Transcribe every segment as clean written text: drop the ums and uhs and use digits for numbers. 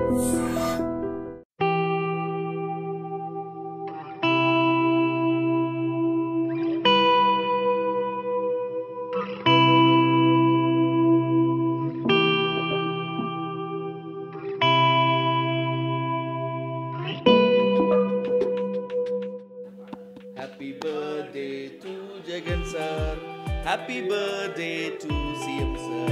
Happy birthday to Jagan sir. Happy birthday to CM sir.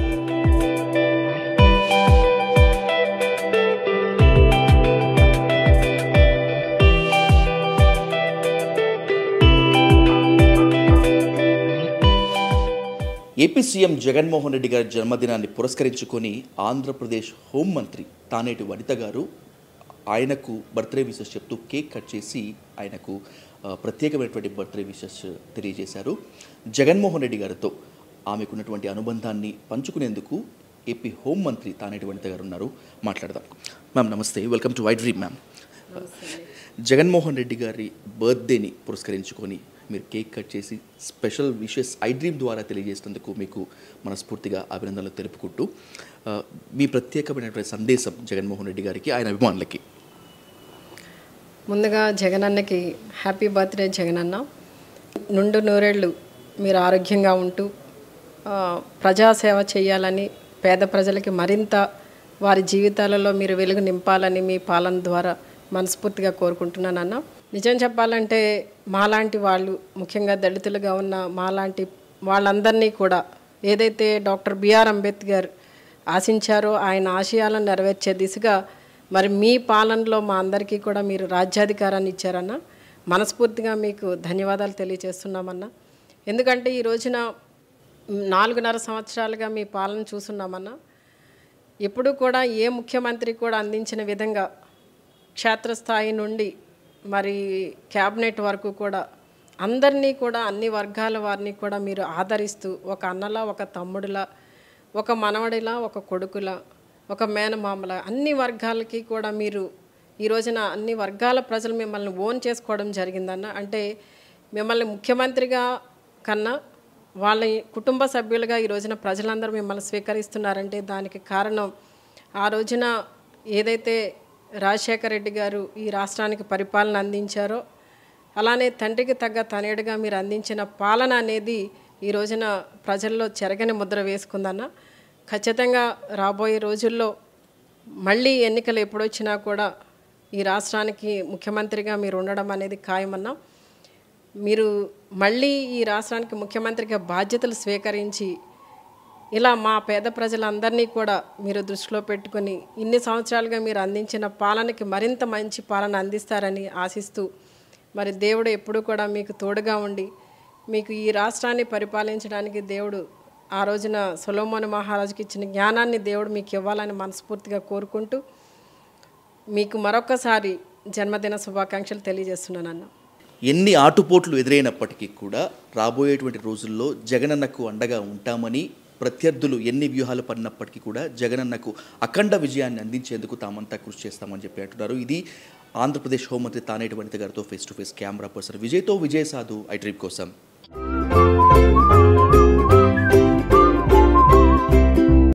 AP CM Jaganmohan Reddy గారి జన్మదినాన్ని పురస్కరించుకొని ఆంధ్రప్రదేశ్ హోంమంత్రి తానేటి వనిత గారు ఆయనకు బర్త్డే విషెస్ చెప్తూ కేక్ కట్ చేసి ఆయనకు ప్రత్యేకమైనటువంటి బర్త్డే విషెస్ తెలియజేశారు. జగన్మోహన్ రెడ్డి గారితో ఆమెకున్నటువంటి అనుబంధాన్ని పంచుకునేందుకు ఏపీ హోంమంత్రి తానేటి వనిత గారు ఉన్నారు. మాట్లాడదాం. మ్యామ్ నమస్తే, welcome to white dream. Ma'am, Jaganmohan Reddy గారి బర్త్డేని పురస్కరించుకొని మీరు కేక్ కట్ చేసి స్పెషల్ విషెస్ ఐ డ్రీమ్ ద్వారా తెలియజేసినందుకు మీకు మనస్ఫూర్తిగా అభినందనలు తెలుపుకుంటూ మీ ప్రత్యేకమైనటువంటి సందేశం జగన్మోహన్ రెడ్డి గారికి, ఆయన అభిమానులకి. ముందుగా జగనన్నకి హ్యాపీ బర్త్డే జగనన్న. నుండు నూరేళ్ళు మీరు ఆరోగ్యంగా ఉంటూ ప్రజాసేవ చేయాలని, పేద ప్రజలకి మరింత వారి జీవితాలలో మీరు వెలుగు నింపాలని మీ పాలన ద్వారా మనస్ఫూర్తిగా కోరుకుంటున్నానన్న. నిజం చెప్పాలంటే మాలాంటి వాళ్ళు, ముఖ్యంగా దళితులుగా ఉన్న మాలాంటి వాళ్ళందరినీ కూడా ఏదైతే డాక్టర్ బిఆర్ అంబేద్కర్ ఆశించారో ఆయన ఆశయాలను నెరవేర్చే దిశగా మరి మీ పాలనలో మా అందరికీ కూడా మీరు రాజ్యాధికారాన్ని ఇచ్చారన్న. మనస్ఫూర్తిగా మీకు ధన్యవాదాలు తెలియజేస్తున్నామన్న. ఎందుకంటే ఈ రోజున 4.5 సంవత్సరాలుగా మీ పాలన చూస్తున్నామన్న. ఎప్పుడూ కూడా ఏ ముఖ్యమంత్రి కూడా అందించిన విధంగా క్షేత్రస్థాయి నుండి మరి క్యాబినెట్ వరకు కూడా అందరినీ కూడా అన్ని వర్గాల వారిని కూడా మీరు ఆదరిస్తూ ఒక అన్నలా, ఒక తమ్ముడిలా, ఒక మనవడిలా, ఒక కొడుకులా, ఒక మేనమామల అన్ని వర్గాలకి కూడా మీరు ఈ రోజున అన్ని వర్గాల ప్రజలు మిమ్మల్ని ఓన్ చేసుకోవడం జరిగిందన్న. అంటే మిమ్మల్ని ముఖ్యమంత్రిగా కన్నా వాళ్ళ కుటుంబ సభ్యులుగా ఈ రోజున ప్రజలందరూ మిమ్మల్ని స్వీకరిస్తున్నారంటే దానికి కారణం ఆ రోజున ఏదైతే రాజశేఖర రెడ్డి గారు ఈ రాష్ట్రానికి పరిపాలన అందించారో అలానే తండ్రికి తగ్గ తనయుడిగా మీరు అందించిన పాలన అనేది ఈ రోజున ప్రజల్లో చెరగని ముద్ర వేసుకుందన్న. ఖచ్చితంగా రాబోయే రోజుల్లో మళ్ళీ ఎన్నికలు ఎప్పుడొచ్చినా కూడా ఈ రాష్ట్రానికి ముఖ్యమంత్రిగా మీరు ఉండడం అనేది ఖాయమన్నా. మీరు మళ్ళీ ఈ రాష్ట్రానికి ముఖ్యమంత్రిగా బాధ్యతలు స్వీకరించి ఇలా మా పేద ప్రజలందరినీ కూడా మీరు దృష్టిలో పెట్టుకొని ఇన్ని సంవత్సరాలుగా మీరు అందించిన పాలనకి మరింత మంచి పాలన అందిస్తారని ఆశిస్తూ మరి దేవుడు ఎప్పుడూ కూడా మీకు తోడుగా ఉండి మీకు ఈ రాష్ట్రాన్ని పరిపాలించడానికి దేవుడు ఆ రోజున సొలొమోను మహారాజుకి ఇచ్చిన జ్ఞానాన్ని దేవుడు మీకు ఇవ్వాలని మనస్ఫూర్తిగా కోరుకుంటూ మీకు మరొకసారి జన్మదిన శుభాకాంక్షలు తెలియజేస్తున్నానన్న. ఎన్ని ఆటుపోట్లు ఎదురైనప్పటికీ కూడా రాబోయేటువంటి రోజుల్లో జగనన్నకు అండగా ఉంటామని, ప్రత్యర్థులు ఎన్ని వ్యూహాలు పడినప్పటికీ కూడా జగనన్నకు అఖండ విజయాన్ని అందించేందుకు తామంతా కృషి చేస్తామని చెప్పి అంటున్నారు. ఇది ఆంధ్రప్రదేశ్ హోంమంత్రి తానేటి వనిత గారితో face to face camera person విజయ్తో. విజయ్ సాధు, ఐ డ్రీమ్ కోసం.